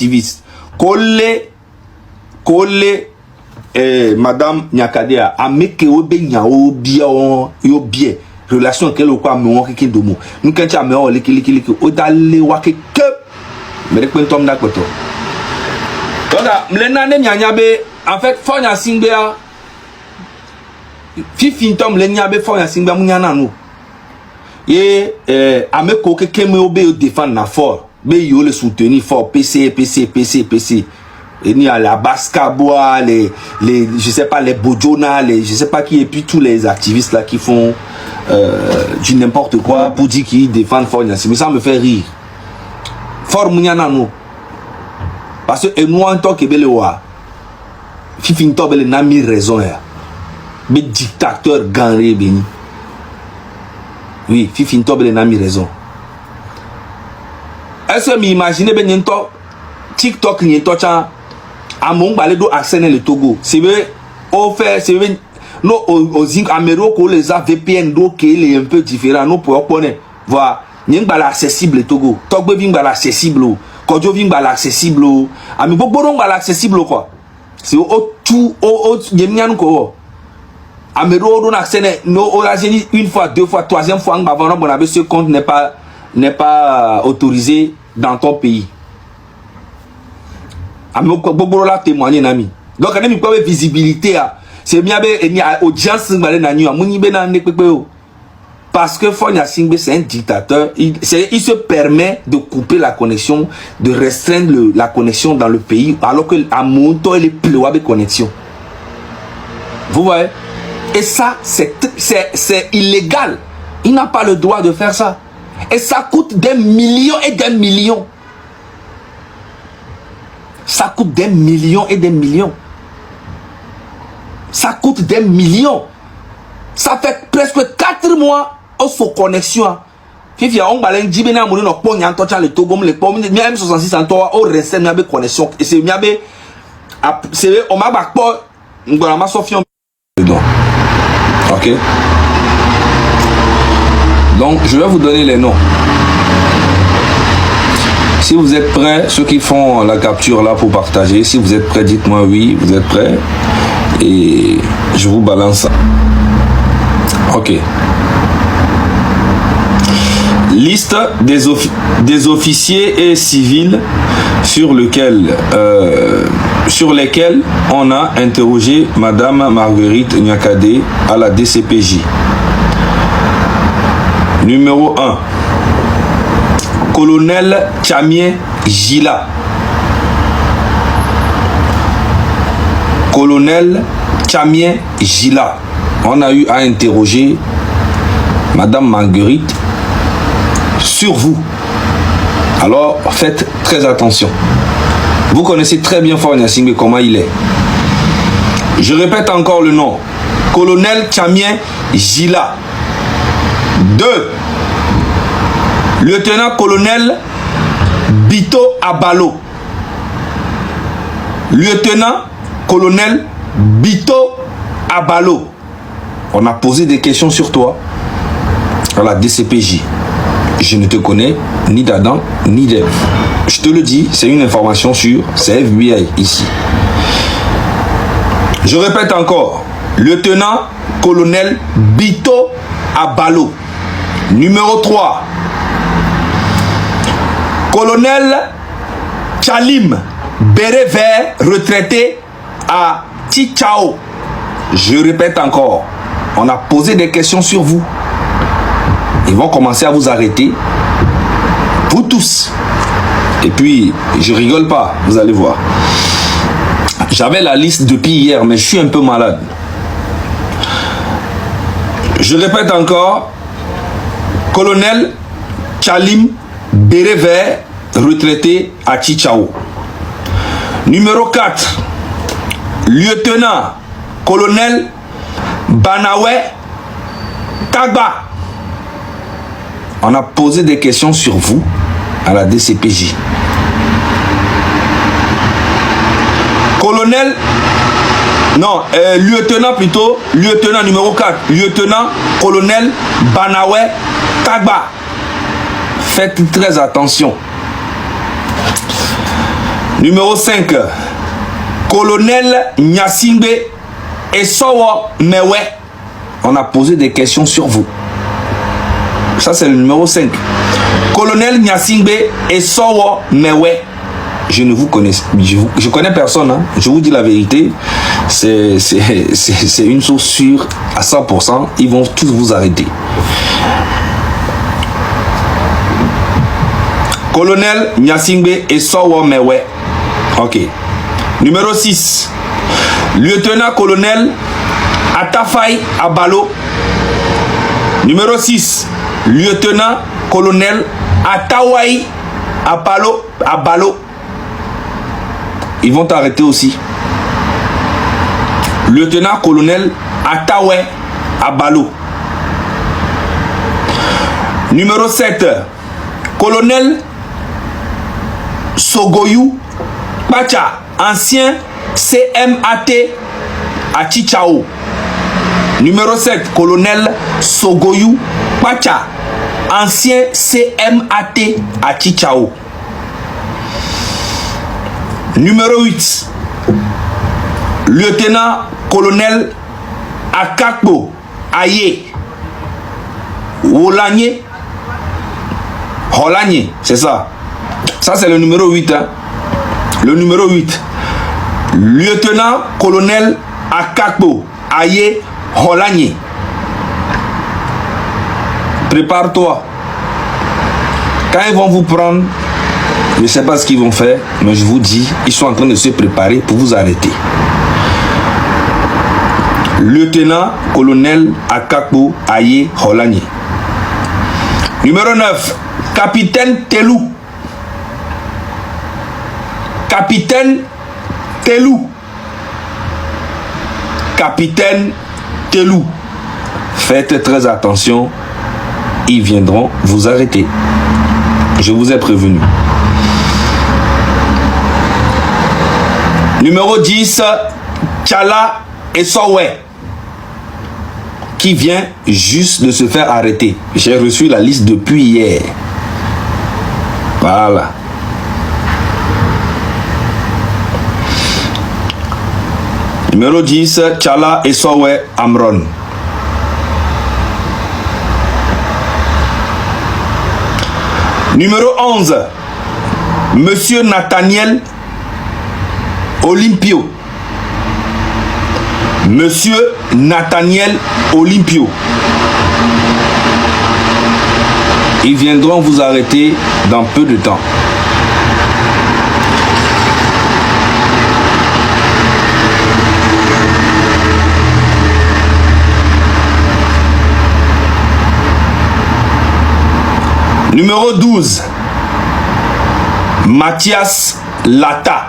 activistes. Collé, Madame Nyakadea, ameke obe nyao bia yo bien. Relation qu'elle ou quoi, mais on qui domo. Nous quand tu as meilleur liki, odale wake que. Mais les tom da koto. Donc, l'ennane nyanyabe, en fait, Fonya Singbea, Fifintom, l'enyabe Fonya Singbea, mounyana nous. Et, ameko ke keme obe défendre na fort. Be yo le soutenir fort. PC. Et ni à la Baskaboa, je sais pas, les Bojona, je sais pas qui, et puis tous les activistes là qui font du n'importe quoi pour dire qu'ils défendent Fort Nyassi. Mais ça me fait rire. Fort Mounyana nous. Parce que nous en tant que Belewa, Fifinto Bele n'a mis raison. Mais dictateur ganré béni. Oui, Fifinto Bele n'a mis raison. Est-ce que m'imaginez ben TikTok ni to cha among balé do accès le Togo. C'est vrai au fait c'est vrai no au zinc amero ko les VPN do qui est un peu différent no pour connaître. Voilà, ni bala accessible le Togo. Togbe ving bala accessible. Kodjo ving bala accessible. Ami boboro bala accessible quoi. C'est au tout au yemnyanu ko. Amero do accès no orageni une fois, deux fois, troisième fois avant on avait ce compte n'est pas autorisé dans ton pays. Témoigner nami. Donc quand même pas visibilité c'est miabe audience parce que Fonya Singbe c'est un dictateur, il se permet de couper la connexion, de restreindre la connexion dans le pays alors que à Monto il est plus avec connexion. Vous voyez? Et ça c'est illégal. Il n'a pas le droit de faire ça. Et ça coûte des millions et des millions. Ça coûte des millions et des millions. Ça coûte des millions. Ça fait presque 4 mois au sous connexion. Fifi on balen dibena moni no pon yan tocha le Togo le pom même 66 en toi au reste miabe connexion et c'est miabe c'est on m'a ba po ngora ma sofion dedans. OK. Donc je vais vous donner les noms. Si vous êtes prêts, ceux qui font la capture là pour partager, si vous êtes prêts, dites-moi oui, vous êtes prêts. Et je vous balance ça. OK. Liste des officiers et civils sur lesquels on a interrogé Madame Marguerite Nyakadé à la DCPJ. Numéro 1. Colonel Chamien Gila. Colonel Chamien Gila. On a eu à interroger Madame Marguerite sur vous. Alors faites très attention. Vous connaissez très bien Fonya Singbe comment il est. Je répète encore le nom. Colonel Chamien Gila. 2. Lieutenant-colonel Bito Abalo. Lieutenant-colonel Bito Abalo. On a posé des questions sur toi à la DCPJ. Je ne te connais ni d'Adam ni d'Ève. Je te le dis, c'est une information sûre, c'est FBI ici. Je répète encore. Lieutenant-colonel Bito Abalo. Numéro 3. Colonel Chalim Béret Vert, retraité à Tichao. Je répète encore, on a posé des questions sur vous. Ils vont commencer à vous arrêter. Vous tous. Et puis, je rigole pas, vous allez voir. J'avais la liste depuis hier, mais je suis un peu malade. Je répète encore, Colonel Chalim Béret Vert, retraité à Tichao. Numéro 4, lieutenant-colonel Banawe Kagba. On a posé des questions sur vous à la DCPJ. Colonel, non, lieutenant plutôt, lieutenant numéro 4, lieutenant-colonel Banawe Kagba. Faites très attention. Numéro 5, colonel Nyasingbe Essowo Mewe. On a posé des questions sur vous. Ça, c'est le numéro 5. Colonel Nyasingbe Essowo Mewe. Je ne vous connais, je connais personne, hein. Je vous dis la vérité. C'est une source sûre à 100%. Ils vont tous vous arrêter. Colonel Nyasingbe Essowo Mewe. Ok. Numéro 6. Lieutenant-colonel Atafai Abalo. Numéro 6. Lieutenant-colonel Atawai Abalo. Ils vont t'arrêter aussi. Lieutenant-colonel Atawai Abalo. Numéro 7. Colonel Sogoyou Pacha, ancien CMAT à Chichao. Numéro 7, colonel Sogoyou Pacha, ancien CMAT à Chichao. Numéro 8, lieutenant-colonel Akakbo Aye Holagné. Holagné, c'est ça. Ça, c'est le numéro 8. Hein. Le numéro 8. Lieutenant-colonel Akakbo Aye Holagné. Prépare-toi. Quand ils vont vous prendre, je ne sais pas ce qu'ils vont faire, mais je vous dis, ils sont en train de se préparer pour vous arrêter. Lieutenant-colonel Akakbo Aye Holagné. Numéro 9. Capitaine Telou. Capitaine Telou. Capitaine Telou. Faites très attention. Ils viendront vous arrêter. Je vous ai prévenu. Numéro 10. Tchala Essowe, qui vient juste de se faire arrêter. J'ai reçu la liste depuis hier. Voilà. Numéro 10, Tchala Essowe Amron. Numéro 11, Monsieur Nathaniel Olympio. Monsieur Nathaniel Olympio. Ils viendront vous arrêter dans peu de temps. Numéro 12, Mathias Lata.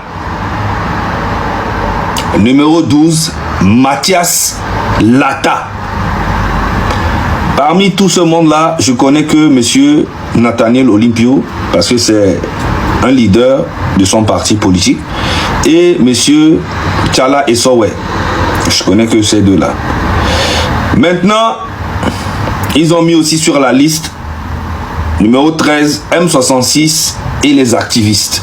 Numéro 12, Mathias Lata. Parmi tout ce monde-là, je connais que monsieur Nathaniel Olympio, parce que c'est un leader de son parti politique, et monsieur Tchala Essowe. Je connais que ces deux-là. Maintenant, ils ont mis aussi sur la liste numéro 13, M66 et les activistes.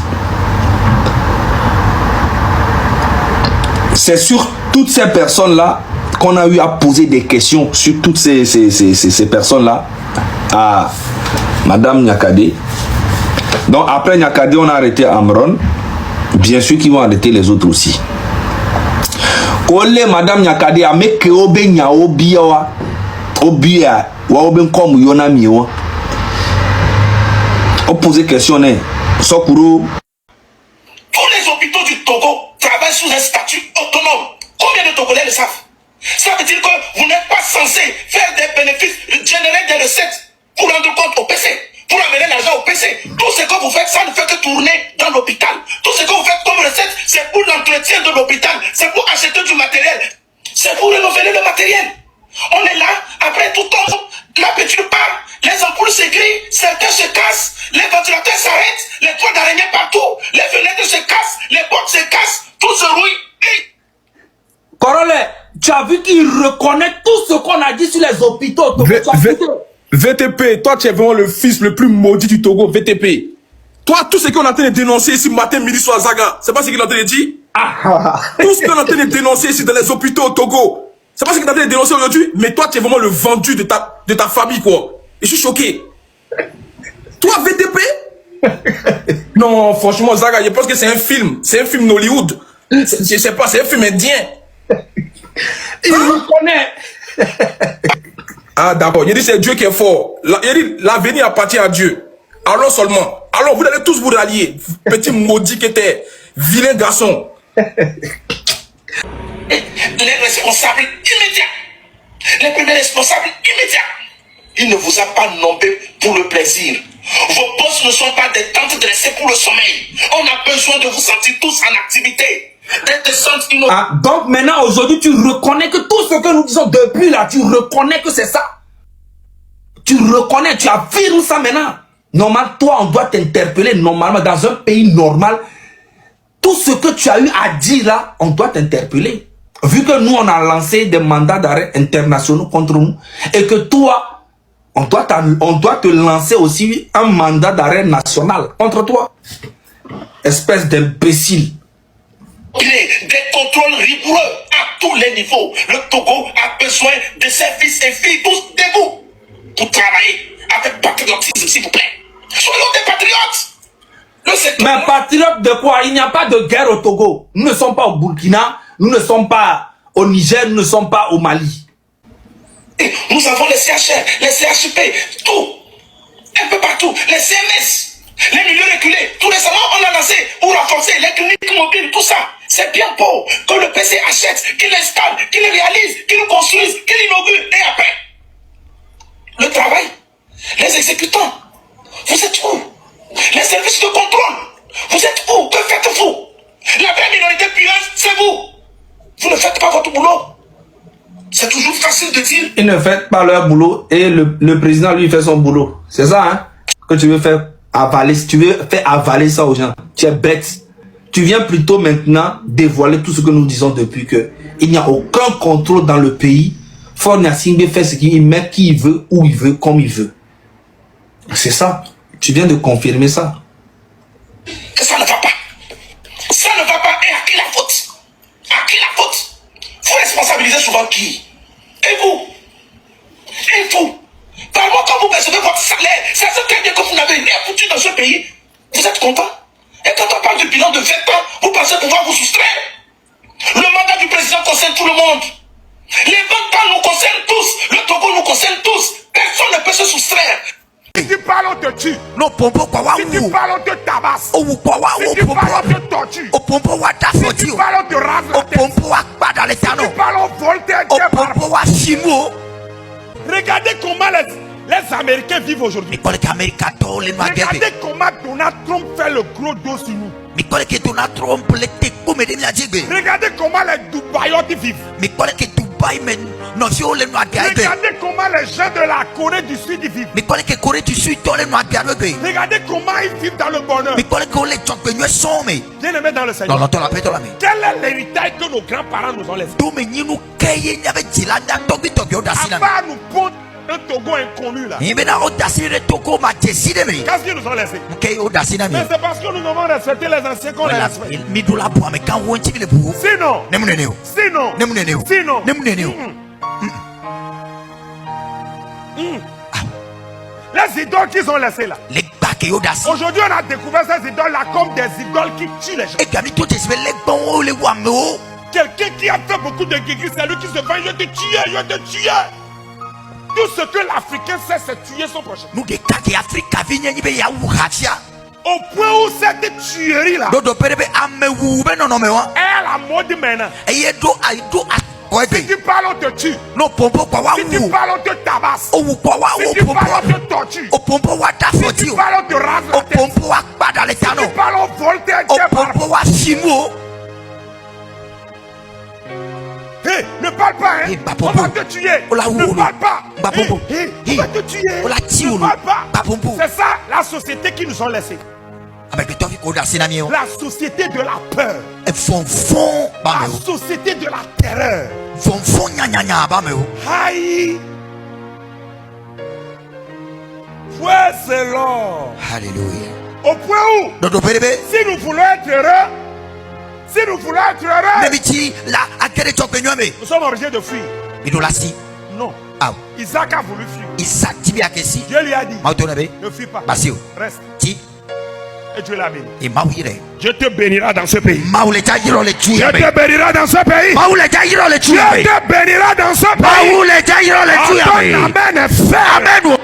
C'est sur toutes ces personnes-là qu'on a eu à poser des questions, sur toutes ces personnes-là à Madame Nyakade. Donc après Nyakade, on a arrêté Amron. Bien sûr qu'ils vont arrêter les autres aussi. Kole Madame Nyakade a mis Keobe Nyaobiawa Obia Waoben comme Yonamiwa. On posait question, Sokuro. Tous les hôpitaux du Togo travaillent sous un statut autonome. Combien de Togolais le savent? Ça veut dire que vous n'êtes pas censé faire des bénéfices, générer des recettes pour rendre compte au PC, pour amener l'argent au PC. Tout ce que vous faites, ça ne fait que tourner dans l'hôpital. Tout ce que vous faites comme recette, c'est pour l'entretien de l'hôpital, c'est pour acheter du matériel, c'est pour renouveler le matériel. On est là, après tout tombe, la petite part, les ampoules se grillent, certains se cassent, les ventilateurs s'arrêtent, les toits d'araignée partout, les fenêtres se cassent, les portes se cassent, tout se rouille. Corolle, tu as vu qu'il reconnaît tout ce qu'on a dit sur les hôpitaux. VTP, toi tu es vraiment le fils le plus maudit du Togo, VTP. Toi, tout ce qu'on est en train de dénoncer ici, matin, midi, soir, Zaga, c'est pas ce qu'il est en train de dire? Tout ce qu'on est en train de dénoncer ici dans les hôpitaux au Togo, c'est pas ce qu'il est en train de dénoncer aujourd'hui? Mais toi, tu es vraiment le vendu de ta famille, quoi. Et je suis choqué. Toi, VTP? Non, franchement, Zaga, je pense que c'est un film. C'est un film d'Hollywood. Je sais pas, c'est un film indien. Il me connaît. Ah, d'accord. Il dit c'est Dieu qui est fort. Il dit l'avenir appartient à Dieu. Allons seulement. Alors, vous allez tous vous rallier. Petit maudit qui était vilain garçon. Les responsables immédiats, les premiers responsables immédiats, il ne vous a pas nommé pour le plaisir. Vos postes ne sont pas des tentes dressées pour le sommeil. On a besoin de vous sentir tous en activité. Ah, donc maintenant, aujourd'hui, tu reconnais que tout ce que nous disons depuis là, tu reconnais que c'est ça. Tu reconnais, tu as vu ça maintenant. Normalement, toi, on doit t'interpeller normalement dans un pays normal. Tout ce que tu as eu à dire là, on doit t'interpeller. Vu que nous, on a lancé des mandats d'arrêt internationaux contre nous et que toi, on doit te lancer aussi un mandat d'arrêt national contre toi. Espèce d'imbécile. Des contrôles rigoureux à tous les niveaux. Le Togo a besoin de ses fils et filles tous debout pour travailler avec patriotisme, s'il vous plaît. Soyons des patriotes. Mais patriote de quoi? Il n'y a pas de guerre au Togo. Nous ne sommes pas au Burkina, nous ne sommes pas au Niger, nous ne sommes pas au Mali. Et nous avons les CHR, les CHP, tout. Un peu partout. Les CMS, les milieux reculés. Tout récemment, on a lancé pour renforcer les cliniques mobiles, tout ça. C'est bien beau que le PC achète, qu'il installe, qu'il réalise, qu'il construise, qu'il inaugure. Et après, le travail, les exécutants, vous êtes où? Les services de contrôle, vous êtes où? Que faites-vous? La vraie minorité pieuse, c'est vous. Vous ne faites pas votre boulot. C'est toujours facile de dire. Ils ne font pas leur boulot et le président lui fait son boulot. C'est ça, hein? Que tu veux faire avaler, si tu veux faire avaler ça aux gens. Tu es bête. Tu viens plutôt maintenant dévoiler tout ce que nous disons depuis que il n'y a aucun contrôle dans le pays. Fornia Singbe fait ce qu'il met, qui il veut, où il veut, comme il veut. C'est ça. Tu viens de confirmer ça. Que ça ne va pas. Ça ne va pas. Et à qui la faute? À qui la faute? Vous responsabilisez souvent qui? Et vous? Et vous? Par-moi, quand vous percevez votre salaire, ça se très bien que vous n'avez rien foutu dans ce pays. Vous êtes content? Et quand on parle du bilan de 20 ans, vous pensez pouvoir vous soustraire? Le mandat du président concerne tout le monde. Les 20 ans nous concernent tous. Le Togo nous concerne tous. Personne ne peut se soustraire. Si tu parles, on te tue. No pompo kwa wa Si tu parles, on te tabasse. o kwa wa Si o tu pompo parles, on te torture. o pompo wa ta Si foti tu o parles, on te rase la tête. pompo wa pada le Si tano tu parles, on vole tes o barres. pompo wa shimu Regardez comment les Américains vivent aujourd'hui. mi kole ka America to le no agebe Regardez comment Donald Trump fait le gros dos sur nous. mi kole ke Donald Trump le te ko me de mi agebe Regardez comment les Dubaïotes vivent. mi kole ke Dubai men no fi o le no agebe Regardez comment les gens de la Corée du Sud vivent. mi kole ke Corée du Sud to le no agebe Regardez comment ils vivent dans le bonheur. mi kole ke o le chokpe no so me Bien aimé dans le no Seigneur. no to la pe to la me Quel est l'héritage que nos grands-parents nous ont laissé? do me nyinu keye nya be jila nya to bi to bi o da À sina part nous pondre un Togo inconnu là. mi be na o da sina to ko ma jesi de me Qu'est-ce qu'ils nous ont laissé? ke o da sina mi Mais c'est parce que nous devons respecter les anciens qu'on les wala respecte. mi do la bo me kan wo nchi le bu Sinon, ne mu ne ne o sinon, ne mu ne ne o sinon, ne mu ne ne o les idoles qu'ils ont laissées là. le gba ke o da si Aujourd'hui, on a découvert ces idoles là comme des idoles qui tuent les gens. e ga mi to jesi be le gbon o le wa me o Quelqu'un qui a fait beaucoup de guéguis, c'est lui qui se venge, je te tuer, je te tuer. Tout ce que l'Africain sait, c'est tuer son prochain. nu de ka ke Afrika vi nye be ya wu hatia Au point où cette tuerie là do do pere be amewu be no no me wa est à la mode maintenant. e ye do a o Si be tu parles, on te tue. no pompo kwa wa Si tu wu parles, on te tabasse. o wu kwa wa Si o tu parles, on pompo te torture. o pompo wa ta Si foti tu o parles, on te rase o la tête. pompo wa pada le Si tano tu parles, on vole tes o barres. pompo wa shimu o Hé, ne parle pas, hein. Hé, bah, On Popo. va te tuer. Oh là, Ne oh, parle pas. Bah, Hé, Popo. hé, Hé. on va te tuer. Oh là, tio, Ne là. parle pas. Bah, Popo. C'est ça la société qui nous ont laissé. avec le tofi ko da sina mi o La société de la peur. e fonfon ba La me o société de la terreur. fonfon nya nya nya ba me o Aïe. Ouais, c'est l'or. hallelujah Au point où, Dodo Pérébé. si nous voulons être heureux, Nebiti la akere chopenyome. nous sommes obligés de fuir. Idolasi. Non. Ah. Isaac a voulu fuir. Isaac tibi akesi. Dieu lui a dit, Mautonabe. ne fuis pas. Basio. Reste. Ti. Et Dieu l'a béni. Et Maouire. Dieu te bénira dans ce pays. Maoule jairo le Dieu tuyabe. te bénira dans ce pays. Maoule jairo le Dieu tuyabe. te bénira dans ce pays. Maoule jairo le tuyabe. Amen est fait. Amen.